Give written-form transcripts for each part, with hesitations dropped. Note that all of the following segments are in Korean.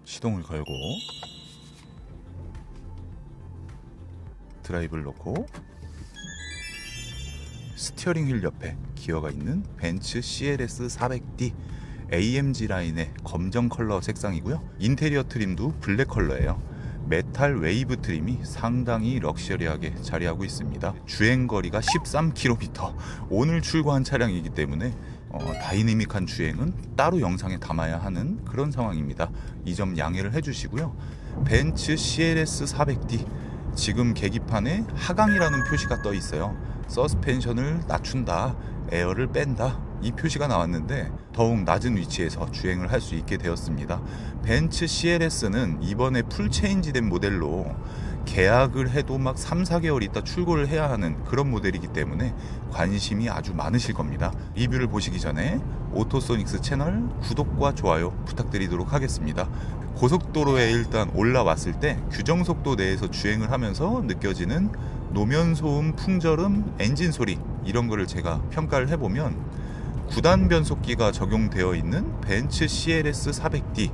시동을 걸고 드라이브를 놓고 스티어링 휠 옆에 기어가 있는 벤츠 CLS 400D AMG 라인의 검정 컬러 색상이고요. 인테리어 트림도 블랙 컬러예요. 메탈 웨이브 트림이 상당히 럭셔리하게 자리하고 있습니다. 주행거리가 13km. 오늘 출고한 차량이기 때문에 다이내믹한 주행은 따로 영상에 담아야 하는 그런 상황입니다. 이 점 양해를 해주시고요. 벤츠 CLS 400D 지금 계기판에 하강이라는 표시가 떠 있어요. 서스펜션을 낮춘다, 에어를 뺀다, 이 표시가 나왔는데 더욱 낮은 위치에서 주행을 할 수 있게 되었습니다. 벤츠 CLS는 이번에 풀 체인지된 모델로 계약을 해도 막 3-4개월 있다 출고를 해야 하는 그런 모델이기 때문에 관심이 아주 많으실 겁니다. 리뷰를 보시기 전에 오토소닉스 채널 구독과 좋아요 부탁드리도록 하겠습니다. 고속도로에 일단 올라왔을 때 규정속도 내에서 주행을 하면서 느껴지는 노면소음, 풍절음, 엔진 소리 이런 거를 제가 평가를 해보면 9단 변속기가 적용되어 있는 벤츠 CLS 400D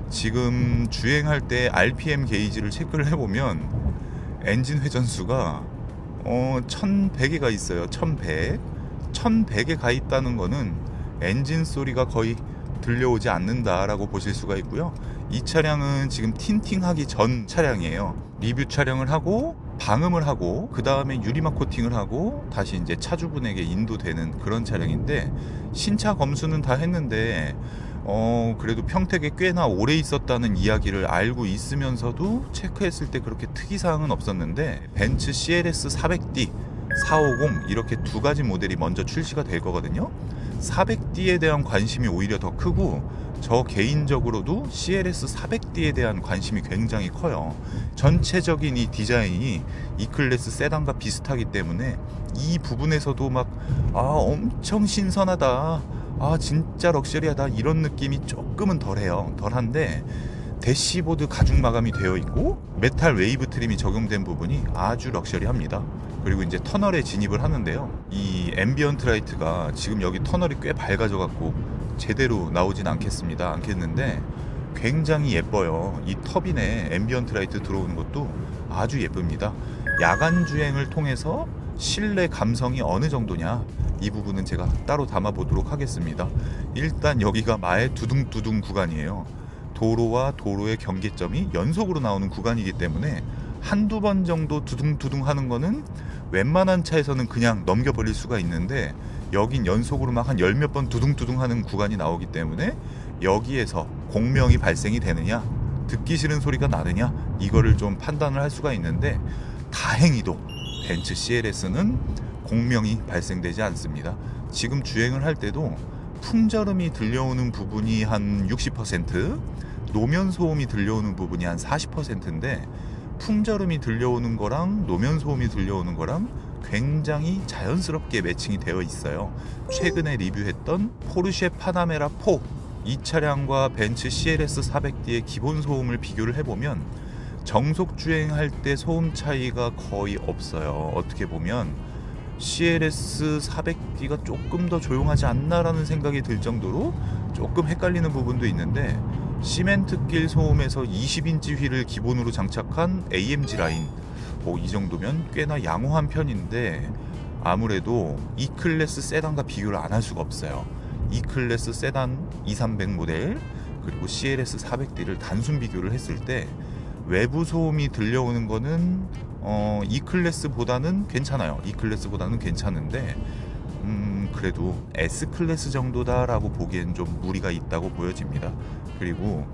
지금 주행할 때 RPM 게이지를 체크를 해보면 엔진 회전수가 1100에 가 있어요. 1100에 가 있다는 거는 엔진 소리가 거의 들려오지 않는다라고 보실 수가 있고요. 이 차량은 지금 틴팅하기 전 차량이에요. 리뷰 촬영을 하고 방음을 하고 그 다음에 유리막 코팅을 하고 다시 이제 차주분에게 인도되는 그런 차량인데 신차 검수는 다 했는데 그래도 평택에 꽤나 오래 있었다는 이야기를 알고 있으면서도 체크했을 때 그렇게 특이사항은 없었는데 벤츠 CLS 400D 450 이렇게 두 가지 모델이 먼저 출시가 될 거거든요. 400D에 대한 관심이 오히려 더 크고 저 개인적으로도 CLS 400D에 대한 관심이 굉장히 커요. 전체적인 이 디자인이 E클래스 세단과 비슷하기 때문에 이 부분에서도 막 엄청 신선하다, 진짜 럭셔리하다 이런 느낌이 조금은 덜한데 대시보드 가죽 마감이 되어 있고 메탈 웨이브 트림이 적용된 부분이 아주 럭셔리합니다. 그리고 이제 터널에 진입을 하는데요. 이 앰비언트 라이트가 지금 여기 터널이 꽤 밝아져 갖고 제대로 나오진 않겠는데 굉장히 예뻐요. 이 터빈에 앰비언트 라이트 들어오는 것도 아주 예쁩니다. 야간 주행을 통해서 실내 감성이 어느 정도냐 이 부분은 제가 따로 담아 보도록 하겠습니다. 일단 여기가 마의 두둥두둥 구간이에요. 도로와 도로의 경계점이 연속으로 나오는 구간이기 때문에 한두 번 정도 두둥두둥 하는 거는 웬만한 차에서는 그냥 넘겨버릴 수가 있는데 여긴 연속으로 막 한 10몇 번 두둥두둥 하는 구간이 나오기 때문에 여기에서 공명이 발생이 되느냐 듣기 싫은 소리가 나느냐 이거를 좀 판단을 할 수가 있는데 다행히도 벤츠 CLS는 공명이 발생되지 않습니다. 지금 주행을 할 때도 풍절음이 들려오는 부분이 한 60%, 노면 소음이 들려오는 부분이 한 40%인데 풍절음이 들려오는 거랑 노면 소음이 들려오는 거랑 굉장히 자연스럽게 매칭이 되어 있어요. 최근에 리뷰했던 포르쉐 파나메라 4 이 차량과 벤츠 CLS 400D의 기본 소음을 비교를 해보면 정속 주행할 때 소음 차이가 거의 없어요. 어떻게 보면 CLS 400D가 조금 더 조용하지 않나라는 생각이 들 정도로 조금 헷갈리는 부분도 있는데 시멘트길 소음에서 20인치 휠을 기본으로 장착한 AMG 라인 이 정도면 꽤나 양호한 편인데 아무래도 E클래스 세단과 비교를 안 할 수가 없어요. E클래스 세단 2300 모델 그리고 CLS 400D를 단순 비교를 했을 때 외부 소음이 들려오는 거는 E클래스보다는 괜찮아요. E클래스보다는 괜찮은데 그래도 S클래스 정도다라고 보기엔 좀 무리가 있다고 보여집니다. 그리고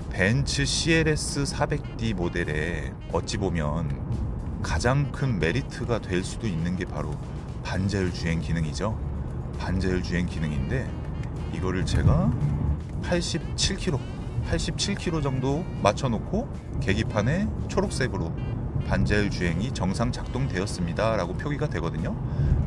벤츠 CLS 400D 모델에 어찌 보면 가장 큰 메리트가 될 수도 있는 게 바로 반자율 주행 기능이죠. 반자율 주행 기능인데 이거를 제가 87km 정도 맞춰놓고 계기판에 초록색으로 반자율 주행이 정상 작동되었습니다 라고 표기가 되거든요.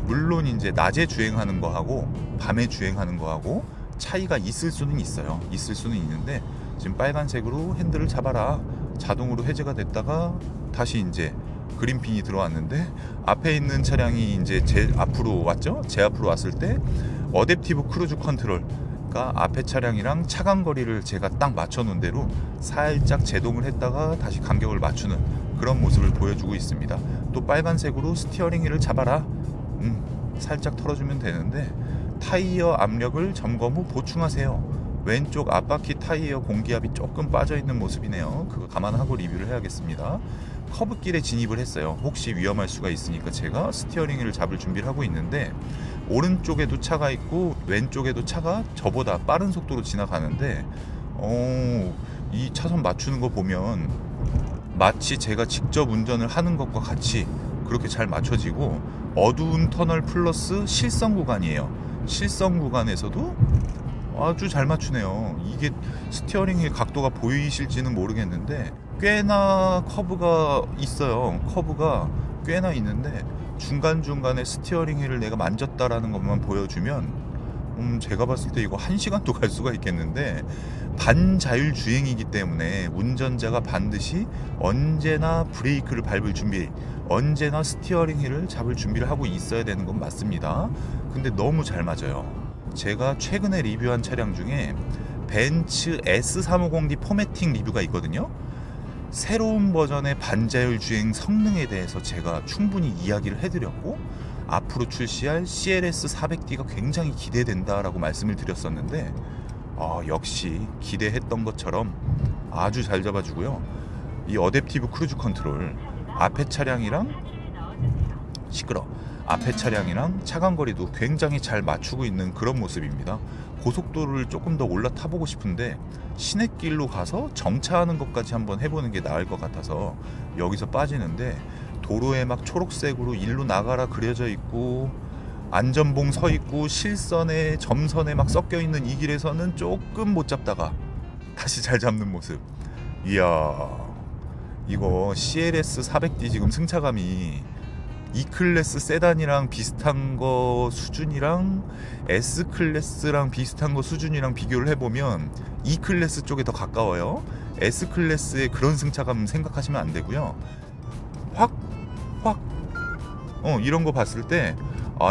물론 이제 낮에 주행하는 거하고 밤에 주행하는 거하고 차이가 있을 수는 있어요. 있을 수는 있는데 지금 빨간색으로 핸들을 잡아라 자동으로 해제가 됐다가 다시 이제 그린핀이 들어왔는데 앞에 있는 차량이 이제 제 앞으로 왔죠. 제 앞으로 왔을 때 어댑티브 크루즈 컨트롤 아까 앞에 차량이랑 차간 거리를 제가 딱 맞춰 놓은 대로 살짝 제동을 했다가 다시 간격을 맞추는 그런 모습을 보여주고 있습니다. 또 빨간색으로 스티어링 휠을 잡아라. 살짝 털어주면 되는데 타이어 압력을 점검 후 보충하세요. 왼쪽 앞바퀴 타이어 공기압이 조금 빠져있는 모습이네요. 그거 감안하고 리뷰를 해야겠습니다. 커브길에 진입을 했어요. 혹시 위험할 수가 있으니까 제가 스티어링 휠을 잡을 준비를 하고 있는데 오른쪽에도 차가 있고 왼쪽에도 차가 저보다 빠른 속도로 지나가는데 이 차선 맞추는 거 보면 마치 제가 직접 운전을 하는 것과 같이 그렇게 잘 맞춰지고 어두운 터널 플러스 실선 구간이에요. 실선 구간에서도 아주 잘 맞추네요. 이게 스티어링 휠 각도가 보이실지는 모르겠는데 꽤나 커브가 있어요. 커브가 꽤나 있는데 중간중간에 스티어링 휠을 내가 만졌다라는 것만 보여주면 제가 봤을 때 이거 1시간도 갈 수가 있겠는데 반자율 주행이기 때문에 운전자가 반드시 언제나 브레이크를 밟을 준비, 언제나 스티어링 휠을 잡을 준비를 하고 있어야 되는 건 맞습니다. 근데 너무 잘 맞아요. 제가 최근에 리뷰한 차량 중에 벤츠 S350D 포매팅 리뷰가 있거든요. 새로운 버전의 반자율 주행 성능에 대해서 제가 충분히 이야기를 해드렸고 앞으로 출시할 CLS 400D가 굉장히 기대된다라고 말씀을 드렸었는데 역시 기대했던 것처럼 아주 잘 잡아주고요. 이 어댑티브 크루즈 컨트롤 앞에 차량이랑 앞에 차량이랑 차간거리도 굉장히 잘 맞추고 있는 그런 모습입니다. 고속도로를 조금 더 올라타보고 싶은데 시내길로 가서 정차하는 것까지 한번 해보는 게 나을 것 같아서 여기서 빠지는데 도로에 막 초록색으로 일로 나가라 그려져 있고 안전봉 서 있고 실선에 점선에 막 섞여 있는 이 길에서는 조금 못 잡다가 다시 잘 잡는 모습. 이야, 이거 CLS 400D 지금 승차감이 E클래스 세단이랑 비슷한 거 수준이랑 S클래스랑 비슷한 거 수준이랑 비교를 해보면 E클래스 쪽에 더 가까워요. S클래스의 그런 승차감 생각하시면 안 되고요. 이런 거 봤을 때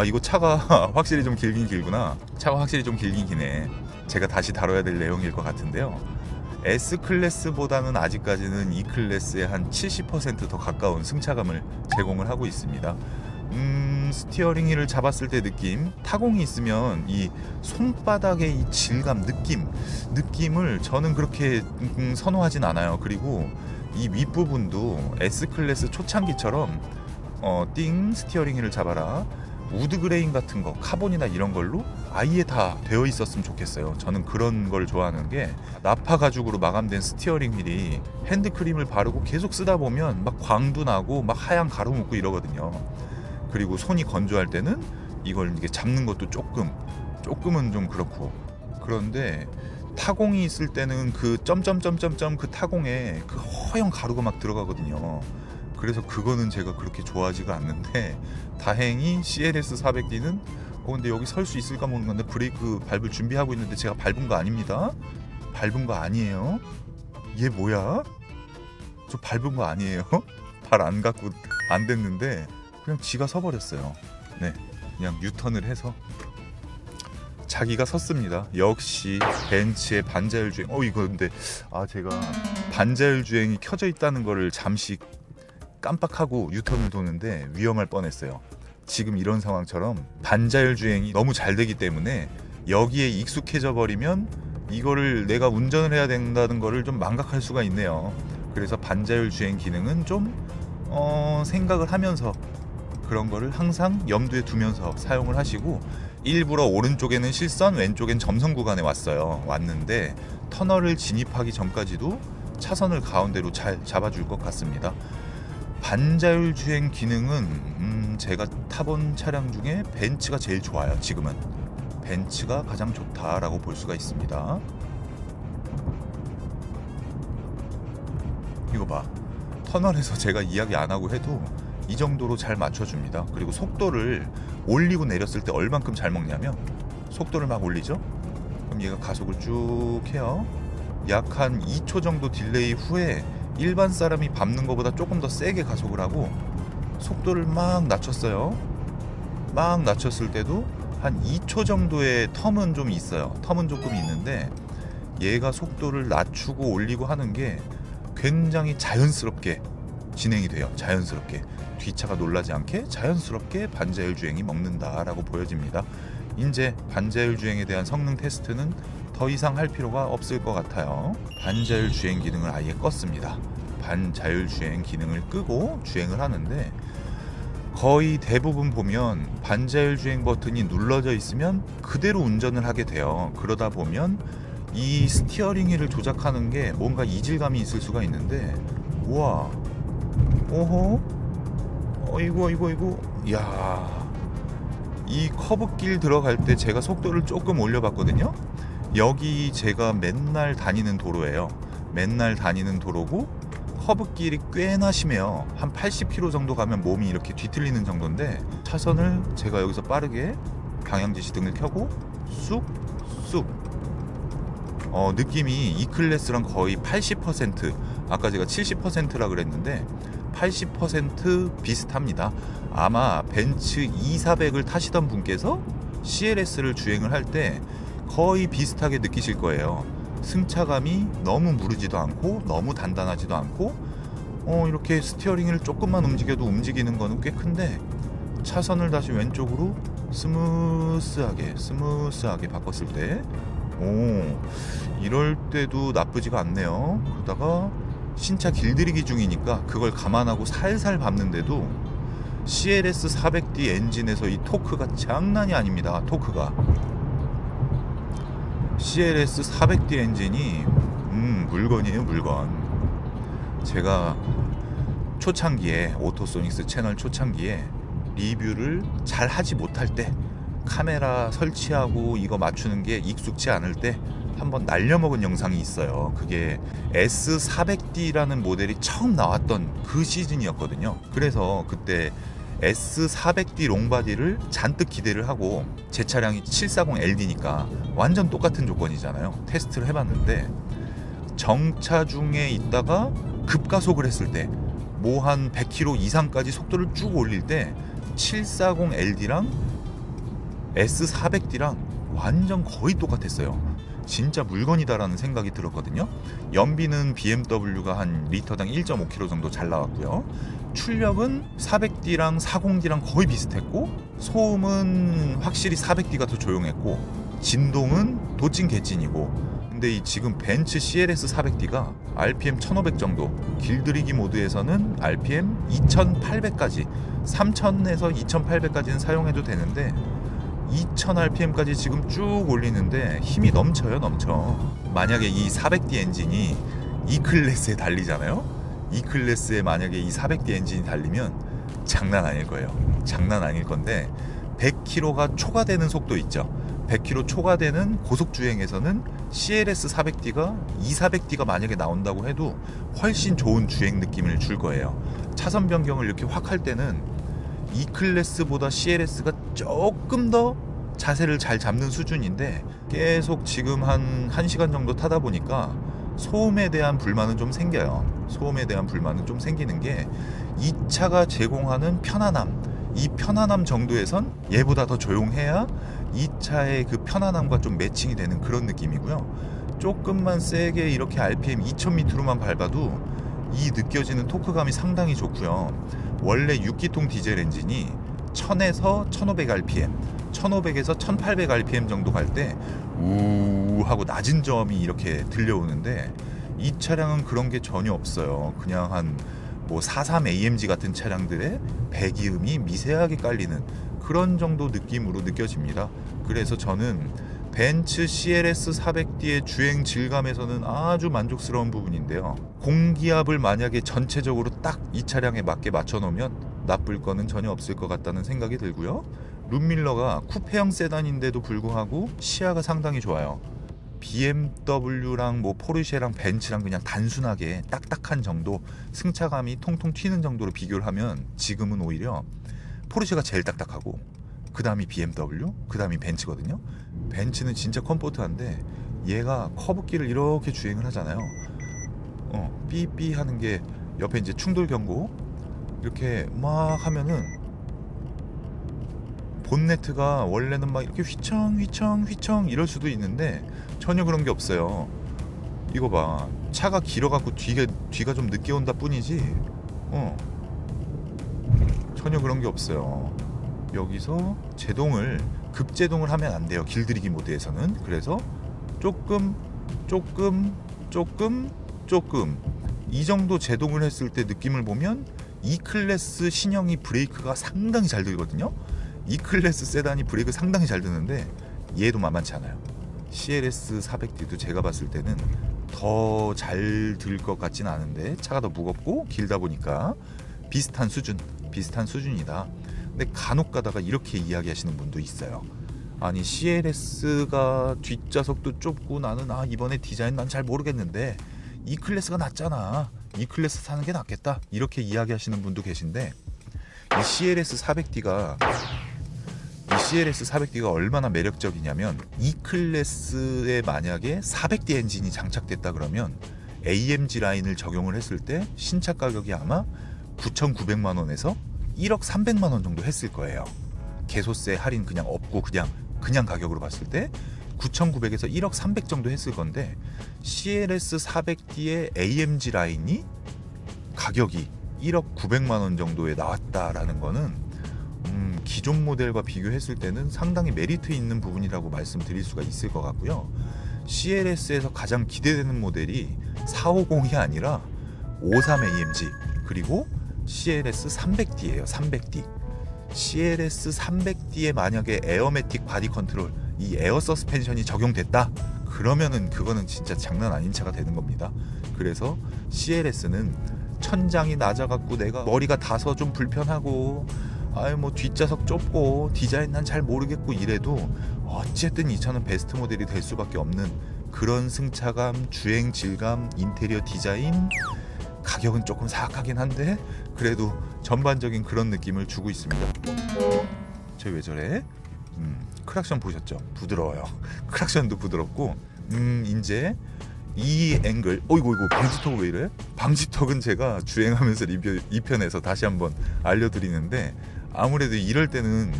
이거 차가 확실히 좀 길긴 길구나. 차가 확실히 좀 길긴 기네. 제가 다시 다뤄야 될 내용일 것 같은데요. S클래스보다는 아직까지는 E클래스에 한 70% 더 가까운 승차감을 제공을 하고 있습니다. 스티어링 휠을 잡았을 때 타공이 있으면 이 손바닥의 이 질감, 느낌을 저는 그렇게 선호하진 않아요. 그리고 이 윗부분도 S클래스 초창기처럼 스티어링 휠을 잡아라, 우드 그레인 같은 거, 카본이나 이런 걸로 아예 다 되어 있었으면 좋겠어요. 저는 그런 걸 좋아하는 게 나파 가죽으로 마감된 스티어링 휠이 핸드크림을 바르고 계속 쓰다 보면 막 광도 나고 막 하얀 가루 묻고 이러거든요. 그리고 손이 건조할 때는 이걸 이게 잡는 것도 조금은 좀 그렇고. 그런데 타공이 있을 때는 그 점점점점점 그 타공에 그 허연 가루가 막 들어가거든요. 그래서 그거는 제가 그렇게 좋아하지가 않는데 다행히 CLS 400D는 근데 여기 설 수 있을까 모르겠는데 브레이크 밟을 준비하고 있는데 제가 밟은 거 아닙니다. 밟은 거 아니에요. 얘 뭐야? 저 밟은 거 아니에요. 발 안 갖고 안 됐는데 그냥 지가 서버렸어요. 네, 그냥 유턴을 해서 자기가 섰습니다. 역시 벤츠의 반자율 주행. 이거 근데 제가 반자율 주행이 켜져 있다는 거를 잠시 깜빡하고 유턴을 도는데 위험할 뻔했어요. 지금 이런 상황처럼 반자율 주행이 너무 잘 되기 때문에 여기에 익숙해져 버리면 이거를 내가 운전을 해야 된다는 거를 좀 망각할 수가 있네요. 그래서 반자율 주행 기능은 좀 생각을 하면서 그런 거를 항상 염두에 두면서 사용을 하시고, 일부러 오른쪽에는 실선, 왼쪽엔 점선 구간에 왔는데 터널을 진입하기 전까지도 차선을 가운데로 잘 잡아줄 것 같습니다. 반자율 주행 기능은 제가 타본 차량 중에 벤츠가 제일 좋아요. 지금은 벤츠가 가장 좋다라고 볼 수가 있습니다. 이거 봐, 터널에서 제가 이야기 안 하고 해도 이 정도로 잘 맞춰줍니다. 그리고 속도를 올리고 내렸을 때 얼만큼 잘 먹냐면 속도를 막 올리죠. 그럼 얘가 가속을 쭉 해요. 약 한 2초 정도 딜레이 후에 일반 사람이 밟는 것보다 조금 더 세게 가속을 하고 속도를 막 낮췄어요. 막 낮췄을 때도 한 2초 정도의 텀은 좀 있어요. 텀은 조금 있는데 얘가 속도를 낮추고 올리고 하는 게 굉장히 자연스럽게 진행이 돼요. 자연스럽게 뒷차가 놀라지 않게 자연스럽게 반자율 주행이 먹는다라고 보여집니다. 이제 반자율 주행에 대한 성능 테스트는 더 이상 할 필요가 없을 것 같아요. 반자율 주행 기능을 아예 껐습니다. 반자율 주행 기능을 끄고 주행을 하는데 거의 대부분 보면 반자율 주행 버튼이 눌러져 있으면 그대로 운전을 하게 돼요. 그러다 보면 이 스티어링 휠을 조작하는 게 뭔가 이질감이 있을 수가 있는데, 우와, 오호, 이거, 야, 이 커브길 들어갈 때 제가 속도를 조금 올려봤거든요. 여기 제가 맨날 다니는 도로예요. 맨날 다니는 도로고 커브길이 꽤나 심해요. 한 80km 정도 가면 몸이 이렇게 뒤틀리는 정도인데 차선을 제가 여기서 빠르게 방향지시등을 켜고 쑥 느낌이 E클래스랑 거의 80%, 아까 제가 70%라 그랬는데 80% 비슷합니다. 아마 벤츠 E400을 타시던 분께서 CLS를 주행을 할 때 거의 비슷하게 느끼실 거예요. 승차감이 너무 무르지도 않고 너무 단단하지도 않고 이렇게 스티어링을 조금만 움직여도 움직이는 거는 꽤 큰데 차선을 다시 왼쪽으로 스무스하게 바꿨을 때 이럴 때도 나쁘지가 않네요. 그러다가 신차 길들이기 중이니까 그걸 감안하고 살살 밟는데도 CLS 400D 엔진에서 이 토크가 장난이 아닙니다. 토크가 CLS 400D 엔진이 물건이에요, 물건. 제가 초창기에 오토소닉스 채널 초창기에 리뷰를 잘 하지 못할 때, 카메라 설치하고 이거 맞추는 게 익숙치 않을 때 한번 날려먹은 영상이 있어요. 그게 S400D라는 모델이 처음 나왔던 그 시즌이었거든요. 그래서 그때 S400D 롱바디를 잔뜩 기대를 하고, 제 차량이 740LD니까 완전 똑같은 조건이잖아요. 테스트를 해봤는데 정차 중에 있다가 급가속을 했을 때 뭐 한 100km 이상까지 속도를 쭉 올릴 때 740LD랑 S400D랑 완전 거의 똑같았어요. 진짜 물건이다라는 생각이 들었거든요. 연비는 BMW가 한 리터당 1.5km 정도 잘 나왔고요. 출력은 400D랑 40D랑 거의 비슷했고, 소음은 확실히 400D가 더 조용했고, 진동은 도찐 개찐이고. 근데 이 지금 벤츠 CLS 400D가 RPM 1500 정도, 길들이기 모드에서는 RPM 2800까지, 3000에서 2800까지는 사용해도 되는데 2000rpm까지 지금 쭉 올리는데 힘이 넘쳐요. 만약에 이 400D 엔진이 E클래스에 달리잖아요. E클래스에 만약에 이 400D 엔진이 달리면 장난 아닐 거예요. 장난 아닐 건데 100km가 초과되는 속도 있죠. 100km 초과되는 고속주행에서는 CLS 400D가 E400D가 만약에 나온다고 해도 훨씬 좋은 주행 느낌을 줄 거예요. 차선 변경을 이렇게 확 할 때는 E클래스보다 CLS가 조금 더 자세를 잘 잡는 수준인데, 계속 지금 한 1시간 정도 타다 보니까 소음에 대한 불만은 좀 생겨요. 소음에 대한 불만은 좀 생기는 게, 이 차가 제공하는 편안함, 이 편안함 정도에선 얘보다 더 조용해야 이 차의 그 편안함과 좀 매칭이 되는 그런 느낌이고요. 조금만 세게 이렇게 RPM 2000m로만 밟아도 이 느껴지는 토크감이 상당히 좋고요. 원래 6기통 디젤 엔진이 1000에서 1500rpm, 1500에서 1800rpm 정도 갈 때 우 하고 낮은 점이 이렇게 들려오는데, 이 차량은 그런 게 전혀 없어요. 그냥 한 뭐 43 AMG 같은 차량들의 배기음이 미세하게 깔리는 그런 정도 느낌으로 느껴집니다. 그래서 저는 벤츠 CLS 400D의 주행 질감에서는 아주 만족스러운 부분인데요. 공기압을 만약에 전체적으로 딱 이 차량에 맞게 맞춰 놓으면 나쁠 거는 전혀 없을 것 같다는 생각이 들고요. 룸밀러가 쿠페형 세단인데도 불구하고 시야가 상당히 좋아요. BMW랑 뭐 포르쉐랑 벤츠랑 그냥 단순하게 딱딱한 정도, 승차감이 통통 튀는 정도로 비교를 하면 지금은 오히려 포르쉐가 제일 딱딱하고, 그 다음이 BMW, 그 다음이 벤츠거든요. 벤츠는 진짜 컴포트한데 얘가 커브길을 이렇게 주행을 하잖아요. 삐삐 하는 게 옆에 이제 충돌 경고 이렇게 막 하면은 본네트가 원래는 막 이렇게 휘청 이럴 수도 있는데 전혀 그런 게 없어요. 이거 봐, 차가 길어갖고 뒤가 좀 늦게 온다 뿐이지 전혀 그런 게 없어요. 여기서 급제동을 하면 안 돼요, 길들이기 모드에서는. 그래서 조금 이 정도 제동을 했을 때 느낌을 보면 E클래스 신형이 브레이크가 상당히 잘 들거든요. E클래스 세단이 브레이크 상당히 잘 드는데 얘도 만만치 않아요. CLS 400D도 제가 봤을 때는 더 잘 들 것 같진 않은데, 차가 더 무겁고 길다 보니까 비슷한 수준이다. 근데 간혹 가다가 이렇게 이야기하시는 분도 있어요. 아니, CLS가 뒷좌석도 좁고 나는 이번에 디자인 난 잘 모르겠는데 E클래스가 낫잖아, E클래스 사는 게 낫겠다, 이렇게 이야기하시는 분도 계신데, 이 CLS 400D가 얼마나 매력적이냐면, E클래스에 만약에 400D 엔진이 장착됐다 그러면 AMG 라인을 적용을 했을 때 신차 가격이 아마 9,900만 원에서 1억 300만 원 정도 했을 거예요. 개소세 할인 그냥 없고 그냥 가격으로 봤을 때 9,900에서 1억 300 정도 했을 건데, CLS 400D의 AMG 라인이 가격이 1억 900만 원 정도에 나왔다라는 거는 기존 모델과 비교했을 때는 상당히 메리트 있는 부분이라고 말씀드릴 수가 있을 것 같고요. CLS에서 가장 기대되는 모델이 450이 아니라 53 AMG 그리고 CLS 300D예요. 300D. CLS 300D에 만약에 에어매틱 바디 컨트롤, 이 에어 서스펜션이 적용됐다 그러면은 그거는 진짜 장난 아닌 차가 되는 겁니다. 그래서 CLS는 천장이 낮아갖고 내가 머리가 닿아서 좀 불편하고 뒷좌석 좁고 디자인 난 잘 모르겠고 이래도 어쨌든 이 차는 베스트 모델이 될 수밖에 없는 그런 승차감, 주행 질감, 인테리어 디자인, 가격은 조금 사악하긴 한데 그래도 전반적인 그런 느낌을 주고 있습니다. 쟤 왜 저래? 크락션 보셨죠? 부드러워요. 크락션도 부드럽고 이제 이 앵글, 어이구 방지턱 왜 이래? 방지턱은 제가 주행하면서 리뷰 2편에서 다시 한번 알려드리는데, 아무래도 이럴 때는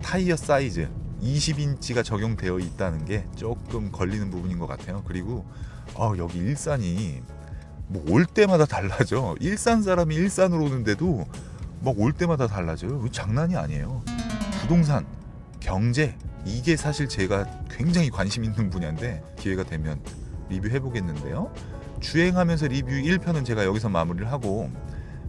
타이어 사이즈 20인치가 적용되어 있다는 게 조금 걸리는 부분인 것 같아요. 그리고 여기 일산이 올 때마다 달라져. 일산 사람이 일산으로 오는데도 올 때마다 달라져요. 장난이 아니에요. 부동산, 경제, 이게 사실 제가 굉장히 관심 있는 분야인데 기회가 되면 리뷰해 보겠는데요. 주행하면서 리뷰 1편은 제가 여기서 마무리를 하고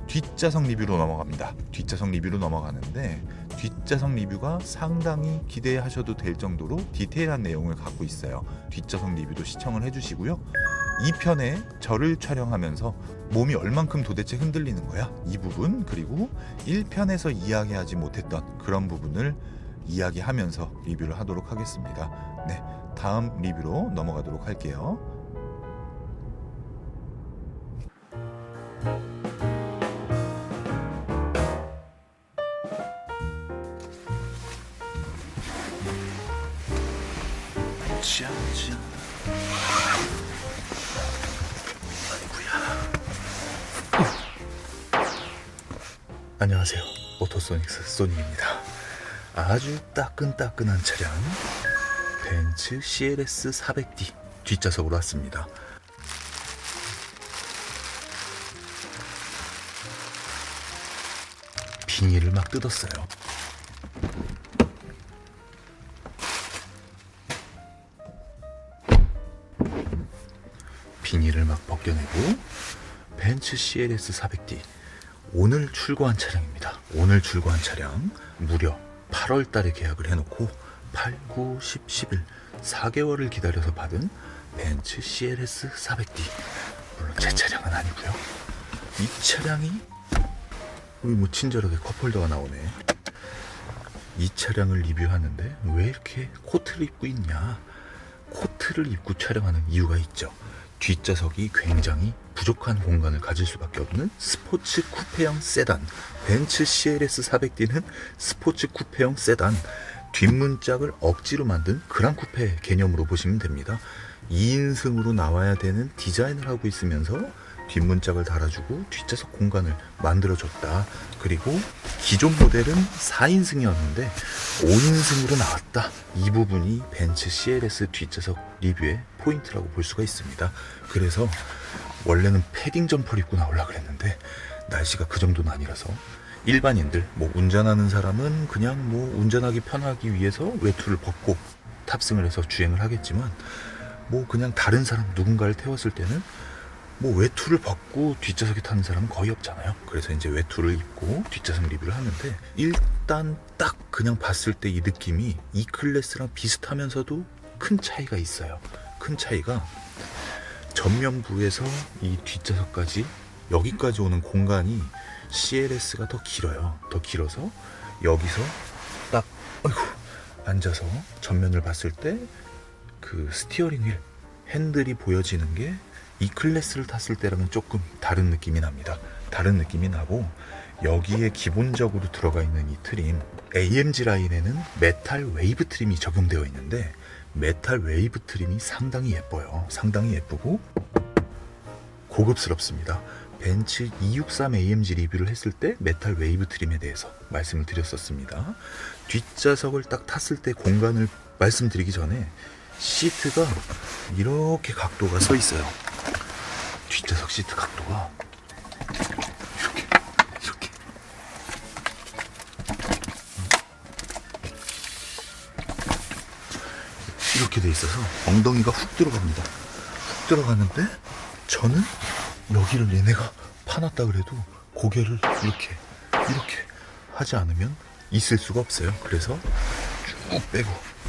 뒷좌석 리뷰로 넘어갑니다. 뒷좌석 리뷰로 넘어가는데, 뒷좌석 리뷰가 상당히 기대하셔도 될 정도로 디테일한 내용을 갖고 있어요. 뒷좌석 리뷰도 시청을 해주시고요. 2편에 저를 촬영하면서 몸이 얼만큼 도대체 흔들리는 거야, 이 부분, 그리고 1편에서 이야기하지 못했던 그런 부분을 이야기하면서 리뷰를 하도록 하겠습니다. 네, 다음 리뷰로 넘어가도록 할게요. 짜잔. 안녕하세요, 오토소닉스 소닉입니다. 아주 따끈따끈한 차량 벤츠 CLS 400D 뒷좌석으로 왔습니다. 비닐을 막 뜯었어요. 비닐을 막 벗겨내고, 벤츠 CLS 400D 오늘 출고한 차량입니다. 오늘 출고한 차량, 무려 8월 달에 계약을 해놓고 8, 9, 10, 11 4개월을 기다려서 받은 벤츠 CLS 400D. 물론 제 차량은 아니고요. 이 차량이 친절하게 컵홀더가 나오네. 이 차량을 리뷰하는데 왜 이렇게 코트를 입고 있냐? 코트를 입고 촬영하는 이유가 있죠. 뒷좌석이 굉장히 부족한 공간을 가질 수밖에 없는 스포츠 쿠페형 세단, 벤츠 CLS 400D는 스포츠 쿠페형 세단, 뒷문짝을 억지로 만든 그랑 쿠페 개념으로 보시면 됩니다. 2인승으로 나와야 되는 디자인을 하고 있으면서 뒷문짝을 달아주고 뒷좌석 공간을 만들어줬다. 그리고 기존 모델은 4인승이었는데 5인승으로 나왔다. 이 부분이 벤츠 CLS 뒷좌석 리뷰의 포인트라고 볼 수가 있습니다. 그래서 원래는 패딩 점퍼를 입고 나오려고 그랬는데 날씨가 그 정도는 아니라서 일반인들, 뭐 운전하는 사람은 그냥 뭐 운전하기 편하기 위해서 외투를 벗고 탑승을 해서 주행을 하겠지만, 뭐 그냥 다른 사람 누군가를 태웠을 때는 뭐 외투를 벗고 뒷좌석에 타는 사람은 거의 없잖아요. 그래서 이제 외투를 입고 뒷좌석 리뷰를 하는데, 일단 딱 그냥 봤을 때 이 느낌이 E클래스랑 비슷하면서도 큰 차이가 있어요. 큰 차이가 전면부에서 이 뒷좌석까지 여기까지 오는 공간이 CLS가 더 길어요. 더 길어서 여기서 딱 앉아서 전면을 봤을 때 그 스티어링 휠 핸들이 보여지는 게 E클래스를 탔을 때랑은 조금 다른 느낌이 납니다. 다른 느낌이 나고, 여기에 기본적으로 들어가 있는 이 트림, AMG 라인에는 메탈 웨이브 트림이 적용되어 있는데, 메탈 웨이브 트림이 상당히 예뻐요. 상당히 예쁘고 고급스럽습니다. 벤츠 263 AMG 리뷰를 했을 때 메탈 웨이브 트림에 대해서 말씀을 드렸었습니다. 뒷좌석을 딱 탔을 때 공간을 말씀드리기 전에 시트가 이렇게 각도가 서 있어요. 뒷좌석 시트 각도가 이렇게 이렇게 돼 있어서 엉덩이가 훅 들어갑니다. 훅 들어가는데 저는 여기를 얘네가 파놨다 그래도 고개를 이렇게 하지 않으면 있을 수가 없어요. 그래서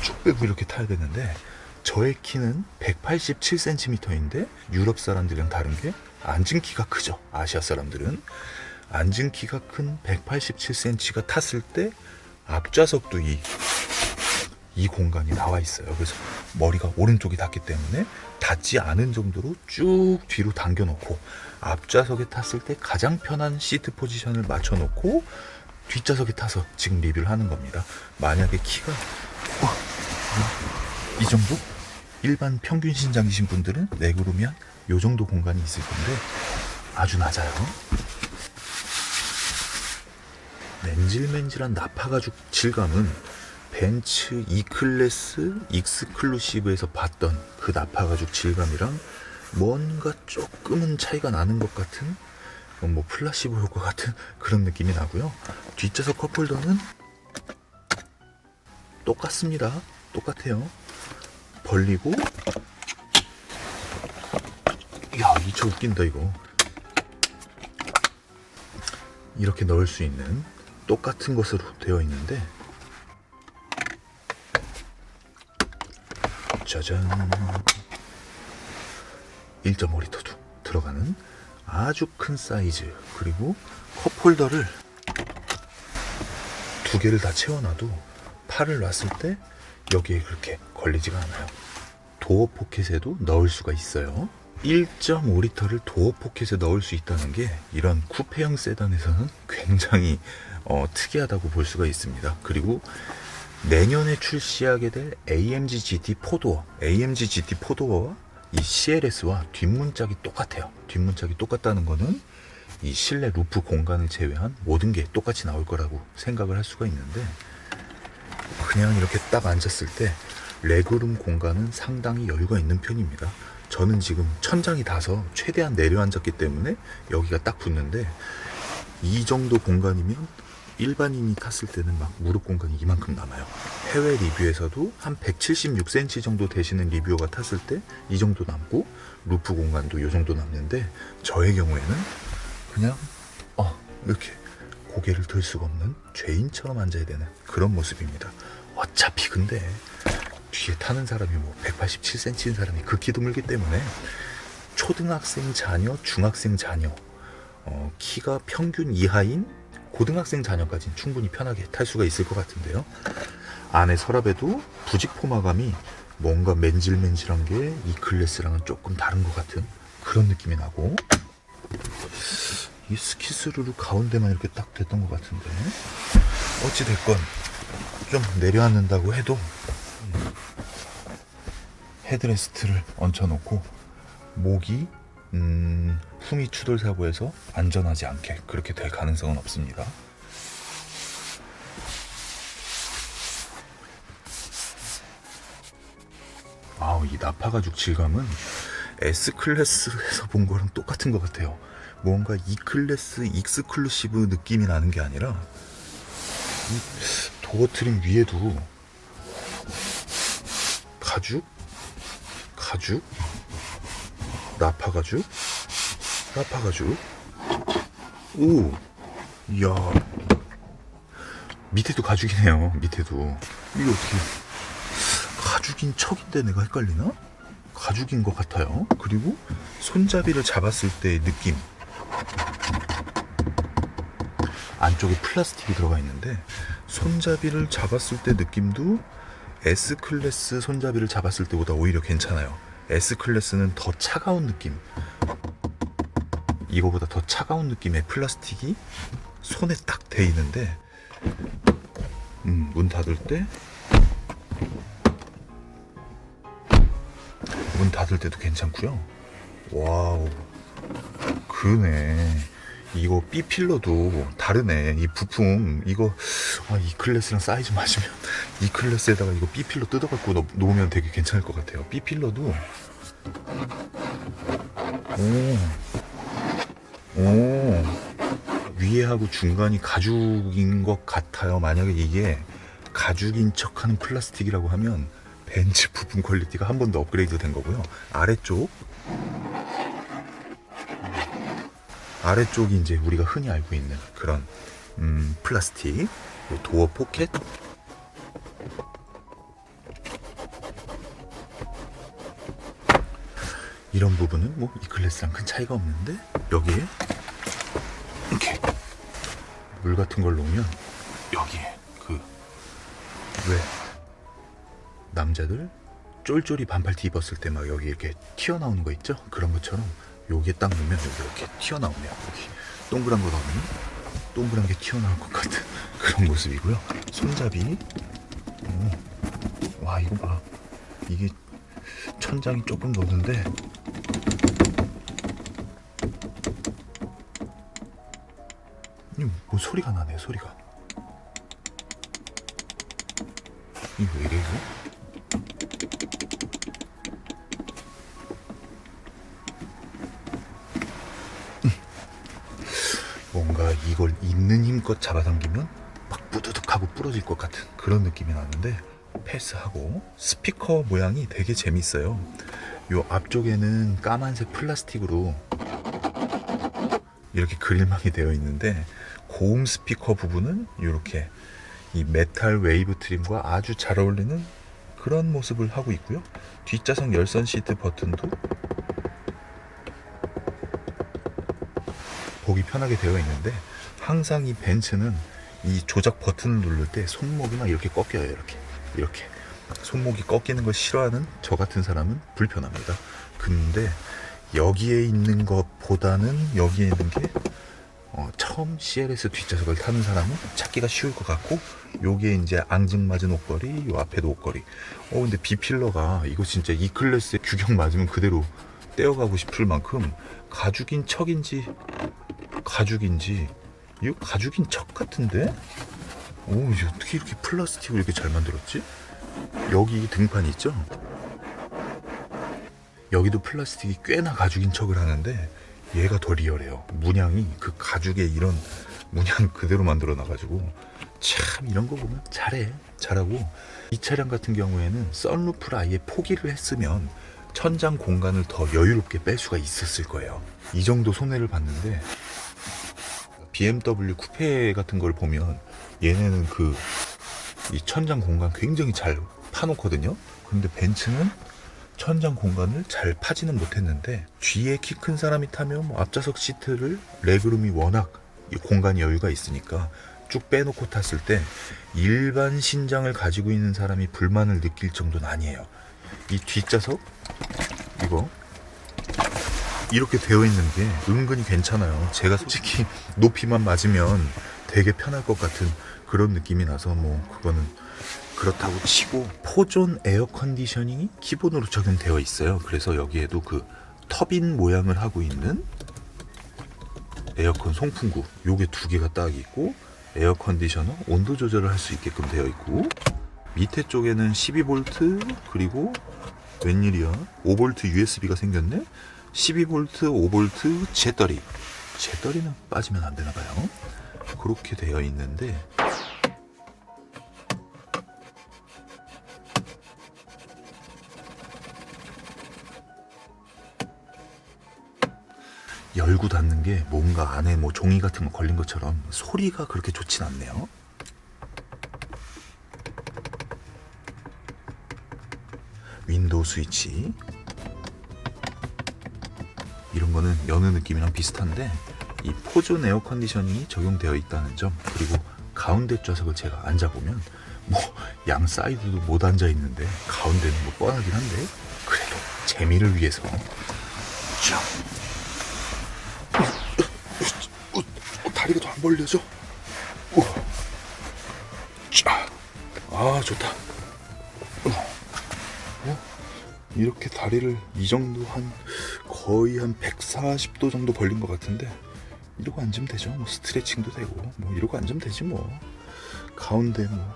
쭉 빼고 이렇게 타야 되는데, 저의 키는 187cm인데 유럽 사람들이랑 다른 게 앉은 키가 크죠. 아시아 사람들은 앉은 키가 큰 187cm가 탔을 때 앞좌석도 이 공간이 나와 있어요. 그래서 머리가 오른쪽이 닿기 때문에 닿지 않은 정도로 쭉 뒤로 당겨놓고 앞좌석에 탔을 때 가장 편한 시트 포지션을 맞춰놓고 뒷좌석에 타서 지금 리뷰를 하는 겁니다. 만약에 키가 이 정도? 일반 평균 신장이신 분들은 레그룸이면 이 정도 공간이 있을 건데 아주 낮아요. 맨질맨질한 나파가죽 질감은 벤츠 E클래스 익스클루시브에서 봤던 그 나파가죽 질감이랑 뭔가 조금은 차이가 나는 것 같은, 뭐 플라시보 효과 같은 그런 느낌이 나고요. 뒷좌석 컵홀더는 똑같습니다. 똑같아요. 벌리고, 야, 이 차 웃긴다 이거. 이렇게 넣을 수 있는 똑같은 것으로 되어 있는데, 짜잔, 1.5L도 들어가는 아주 큰 사이즈. 그리고 컵홀더를 두 개를 다 채워놔도 팔을 놨을 때 여기에 그렇게 걸리지가 않아요. 도어 포켓에도 넣을 수가 있어요. 1.5L를 도어 포켓에 넣을 수 있다는 게 이런 쿠페형 세단에서는 굉장히 특이하다고 볼 수가 있습니다. 그리고 내년에 출시하게 될 AMG GT 4도어, AMG GT 4도어와 이 CLS와 뒷문짝이 똑같아요. 뒷문짝이 똑같다는 거는 이 실내 루프 공간을 제외한 모든 게 똑같이 나올 거라고 생각을 할 수가 있는데, 그냥 이렇게 딱 앉았을 때 레그룸 공간은 상당히 여유가 있는 편입니다. 저는 지금 천장이 닿아서 최대한 내려 앉았기 때문에 여기가 딱 붙는데, 이 정도 공간이면 일반인이 탔을 때는 막 무릎 공간이 이만큼 남아요. 해외 리뷰에서도 한 176cm 정도 되시는 리뷰어가 탔을 때 이 정도 남고 루프 공간도 이 정도 남는데, 저의 경우에는 그냥 이렇게 고개를 들 수가 없는 죄인처럼 앉아야 되는 그런 모습입니다. 어차피 근데 뒤에 타는 사람이 뭐 187cm인 사람이 극히 드물기 때문에 초등학생 자녀, 중학생 자녀, 키가 평균 이하인 고등학생 자녀까지는 충분히 편하게 탈 수가 있을 것 같은데요. 안에 서랍에도 부직 포마감이 뭔가 맨질맨질한 게 E클래스랑은 조금 다른 것 같은 그런 느낌이 나고, 이 스키스루로 가운데만 이렇게 딱 됐던 것 같은데, 어찌됐건 좀 내려앉는다고 해도 헤드레스트를 얹혀놓고 목이 후미 추돌 사고에서 안전하지 않게 그렇게 될 가능성은 없습니다. 이 나파 가죽 질감은 S클래스에서 본 거랑 똑같은 것 같아요. 뭔가 E클래스 익스클루시브 느낌이 나는 게 아니라 이 도어 트림 위에도 가죽, 나파 가죽, 오, 이야, 밑에도 가죽이네요. 밑에도 이게 어떻게 가죽인 척인데 내가 헷갈리나? 가죽인 것 같아요. 그리고 손잡이를 잡았을 때의 느낌, 안쪽에 플라스틱이 들어가 있는데 손잡이를 잡았을 때 느낌도 S클래스 손잡이를 잡았을 때보다 오히려 괜찮아요. S클래스는 더 차가운 느낌, 이거보다 더 차가운 느낌의 플라스틱이 손에 딱 돼 있는데 문 닫을 때 문 닫을 때도 괜찮고요. 와우, 그러네. 이거 B필러도 다르네. 이 부품 이거 E클래스랑 사이즈 맞으면 E클래스에다가 이거 B필러 뜯어갖고 놓으면 되게 괜찮을 것 같아요. B필러도 위에하고 중간이 가죽인 것 같아요. 만약에 이게 가죽인 척하는 플라스틱이라고 하면 벤츠 부품 퀄리티가 한 번 더 업그레이드 된 거고요. 아래쪽이 이제 우리가 흔히 알고 있는 그런 플라스틱, 도어 포켓, 이런 부분은 뭐 E클래스랑 큰 차이가 없는데 여기에 이렇게 물 같은 걸 놓으면 여기에 왜 남자들 쫄쫄이 반팔티 입었을 때 막 여기 이렇게 튀어나오는 거 있죠? 그런 것처럼 여기에 딱 놓으면 여기 이렇게 튀어나오네요. 여기 동그란 거 넣으면 동그란 게 튀어나올 것 같은 그런 모습이고요. 손잡이, 와 이거 봐, 이게 천장이 조금 높은데 뭐 소리가 나네. 소리가 이거 왜 이래 이거? 뭔가 이걸 있는 힘껏 잡아당기면 막 뿌드득하고 부러질 것 같은 그런 느낌이 나는데 패스하고, 스피커 모양이 되게 재밌어요. 요 앞쪽에는 까만색 플라스틱으로 이렇게 그릴망이 되어 있는데 고음 스피커 부분은 이렇게 이 메탈 웨이브 트림과 아주 잘 어울리는 그런 모습을 하고 있고요. 뒷좌석 열선 시트 버튼도 보기 편하게 되어 있는데 항상 이 벤츠는 이 조작 버튼을 누를 때 손목이 막 이렇게 꺾여요. 이렇게 손목이 꺾이는 걸 싫어하는 저 같은 사람은 불편합니다. 근데 여기에 있는 것보다는 여기에 있는 게 처음 CLS 뒷좌석을 타는 사람은 찾기가 쉬울 것 같고, 요게 이제 앙증맞은 옷걸이, 요 앞에도 옷걸이. 근데 B필러가 이거 진짜 E클래스의 규격 맞으면 그대로 떼어가고 싶을 만큼 가죽인 척인지 이거 가죽인 척 같은데? 이제 어떻게 이렇게 플라스틱을 이렇게 잘 만들었지? 여기 등판 있죠? 여기도 플라스틱이 꽤나 가죽인 척을 하는데 얘가 더 리얼해요. 문양이 그 가죽의 이런 문양 그대로 만들어 놔가지고 참 이런 거 보면 잘하고, 이 차량 같은 경우에는 썬루프를 아예 포기를 했으면 천장 공간을 더 여유롭게 뺄 수가 있었을 거예요. 이 정도 손해를 봤는데 BMW 쿠페 같은 걸 보면 얘네는 이 천장 공간 굉장히 잘 파놓거든요. 근데 벤츠는 천장 공간을 잘 파지는 못했는데 뒤에 키 큰 사람이 타면 뭐 앞좌석 시트를 레그룸이 워낙 공간 여유가 있으니까 쭉 빼놓고 탔을 때 일반 신장을 가지고 있는 사람이 불만을 느낄 정도는 아니에요. 이 뒷좌석 이거 이렇게 되어 있는 게 은근히 괜찮아요. 제가 솔직히 높이만 맞으면 되게 편할 것 같은 그런 느낌이 나서 뭐 그거는 그렇다고 치고, 포존 에어 컨디셔닝이 기본으로 적용되어 있어요. 그래서 여기에도 그 터빈 모양을 하고 있는 에어컨 송풍구, 요게 두 개가 딱 있고, 에어 컨디셔너 온도 조절을 할 수 있게끔 되어 있고, 밑에 쪽에는 12V, 그리고 웬일이야 5V USB가 생겼네. 12V 5V 재떨이는 빠지면 안 되나 봐요. 그렇게 되어 있는데, 열고 닫는 게 뭔가 안에 뭐 종이 같은 거 걸린 것처럼 소리가 그렇게 좋진 않네요. 윈도우 스위치, 이런 거는 여느 느낌이랑 비슷한데, 이 포존 에어 컨디셔닝이 적용되어 있다는 점, 그리고 가운데 좌석을 제가 앉아보면 뭐 양 사이드도 못 앉아 있는데 가운데는 뭐 뻔하긴 한데, 그래도 재미를 위해서. 자, 다리가 더 안 벌려져. 자, 아 좋다. 이렇게 다리를 이 정도 거의 한 140도 정도 벌린 것 같은데, 이러고 앉으면 되죠. 뭐 스트레칭도 되고, 뭐 이러고 앉으면 되지 뭐. 가운데 뭐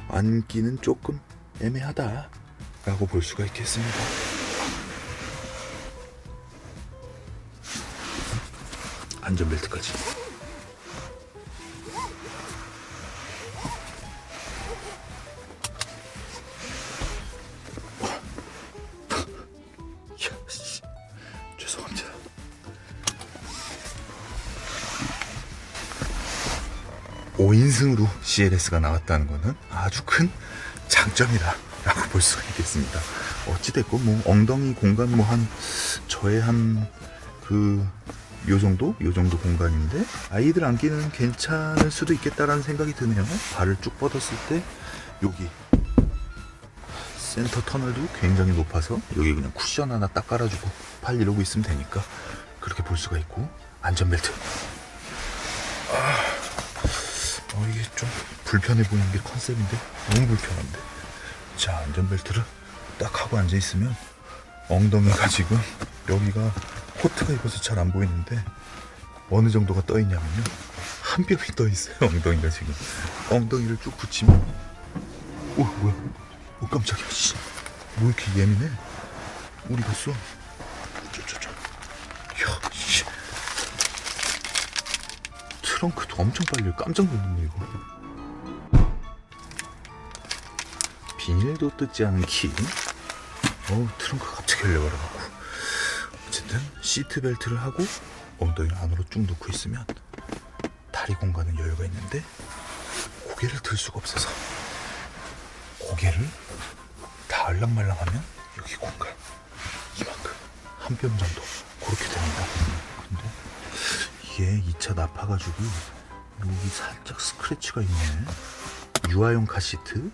앉기는 조금 애매하다라고 볼 수가 있겠습니다. 안전벨트까지. 죄송합니다. 5인승으로 CLS가 나왔다는 것은 아주 큰 장점이다 라고 볼 수가 있겠습니다. 어찌됐건 뭐 엉덩이 공간 뭐 저의 요 정도 공간인데, 아이들 안기는 괜찮을 수도 있겠다라는 생각이 드네요. 발을 쭉 뻗었을 때 여기 센터 터널도 굉장히 높아서 여기 그냥 쿠션 하나 딱 깔아주고 팔 이러고 있으면 되니까 그렇게 볼 수가 있고, 안전벨트. 이게 좀 불편해 보이는 게 컨셉인데 너무 불편한데. 자, 안전벨트를 딱 하고 앉아 있으면 엉덩이가 지금 여기가 코트가 입어서 잘 안 보이는데 어느 정도가 떠 있냐면요, 한 뼘이 떠 있어요. 엉덩이가 지금. 엉덩이를 쭉 붙이면, 뭐야, 깜짝이야. 뭐 이렇게 예민해? 우리 갔어. 트렁크도 엄청 빨리 깜짝 놀랐네 이거. 비닐도 뜯지 않은 키. 트렁크가 갑자기 열려버려갖고. 어쨌든 시트벨트를 하고 엉덩이를 안으로 쭉 넣고 있으면 다리 공간은 여유가 있는데, 고개를 들 수가 없어서 고개를 다 알랑말랑하면 여기 공간 이만큼, 한 뼘 정도 그렇게 됩니다. 근데 이게 2차 나파가지고 여기 살짝 스크래치가 있네. 유아용 카시트,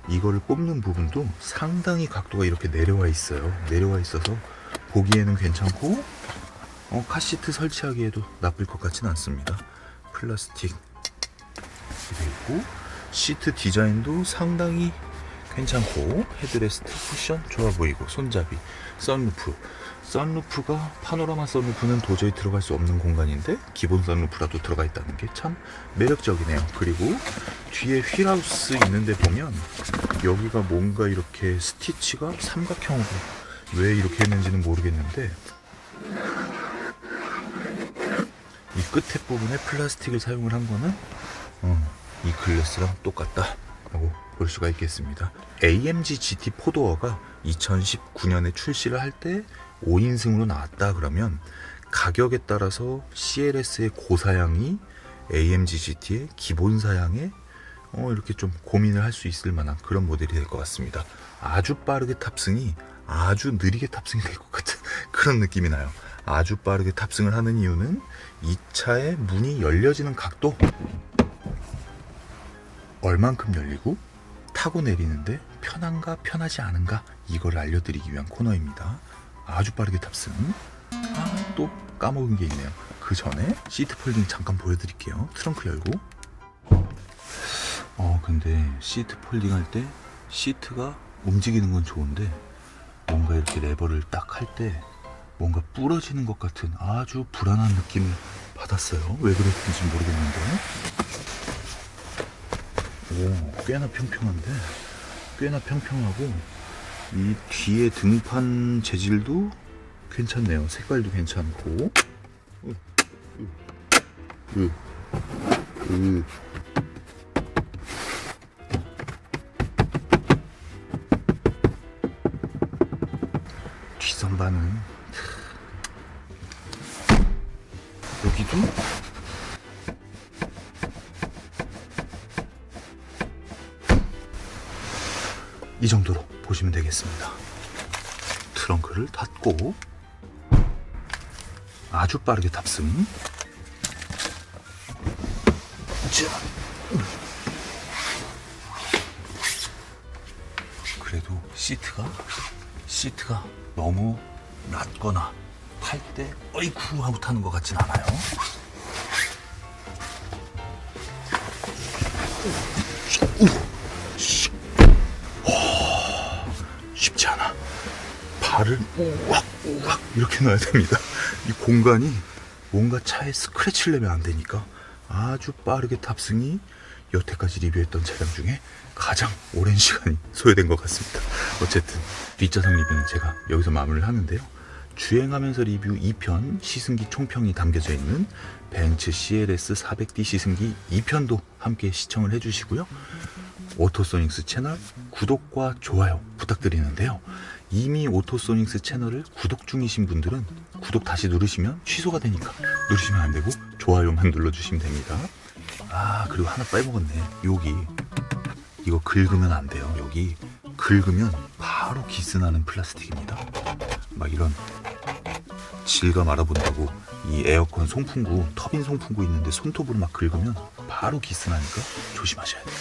이거를 뽑는 부분도 상당히 각도가 이렇게 내려와 있어요. 내려와 있어서 보기에는 괜찮고, 카시트 설치하기에도 나쁠 것 같지는 않습니다. 플라스틱 그리고 시트 디자인도 상당히 괜찮고, 헤드레스트 쿠션 좋아 보이고, 손잡이, 선루프가 파노라마 선루프는 도저히 들어갈 수 없는 공간인데 기본 선루프라도 들어가 있다는 게 참 매력적이네요. 그리고 뒤에 휠하우스 있는데 보면 여기가 뭔가 이렇게 스티치가 삼각형으로 왜 이렇게 했는지는 모르겠는데, 이 끝에 부분에 플라스틱을 사용을 한 거는 이 글래스랑 똑같다 라고 볼 수가 있겠습니다. AMG GT 4도어가 2019년에 출시를 할 때 5인승으로 나왔다 그러면, 가격에 따라서 CLS의 고사양이 AMG GT의 기본 사양에 이렇게 좀 고민을 할 수 있을 만한 그런 모델이 될 것 같습니다. 아주 빠르게 탑승이 아주 느리게 탑승이 될 것 같은 그런 느낌이 나요. 아주 빠르게 탑승을 하는 이유는 이 차의 문이 열려지는 각도, 얼만큼 열리고 타고 내리는데 편한가 편하지 않은가, 이걸 알려드리기 위한 코너입니다. 아주 빠르게 탑승. 또 까먹은 게 있네요. 그 전에 시트 폴딩 잠깐 보여드릴게요. 트렁크 열고. 근데 시트 폴딩 할 때 시트가 움직이는 건 좋은데, 뭔가 이렇게 레버를 딱 할 때 뭔가 부러지는 것 같은 아주 불안한 느낌을 받았어요. 왜 그랬는지 모르겠는데. 오, 꽤나 평평한데, 꽤나 평평하고 이 뒤에 등판 재질도 괜찮네요. 색깔도 괜찮고. 뒷선반은 여기도 이 정도로 보시면 되겠습니다. 트렁크를 닫고 아주 빠르게 탑승. 자, 그래도 시트가 너무 낮거나 탈 때 어이쿠 하고 타는 것 같진 않아요. 쉽지 않아. 발을 우악 이렇게 놔야 됩니다. 이 공간이 뭔가 차에 스크래치를 내면 안 되니까 아주 빠르게 탑승이 여태까지 리뷰했던 차량 중에 가장 오랜 시간이 소요된 것 같습니다. 어쨌든 뒷좌석 리뷰는 제가 여기서 마무리를 하는데요. 주행하면서 리뷰 2편 시승기 총평이 담겨져 있는 벤츠 CLS 400D 시승기 2편도 함께 시청을 해주시고요. 오토소닉스 채널 구독과 좋아요 부탁드리는데요. 이미 오토소닉스 채널을 구독 중이신 분들은 구독 다시 누르시면 취소가 되니까 누르시면 안 되고 좋아요만 눌러주시면 됩니다. 아, 그리고 하나 빼먹었네. 여기 이거 긁으면 안 돼요. 여기 긁으면 바로 기스나는 플라스틱입니다. 막 이런 질감 알아본다고 이 에어컨 송풍구, 터빈 송풍구 있는데 손톱으로 막 긁으면 바로 기스나니까 조심하셔야 돼요.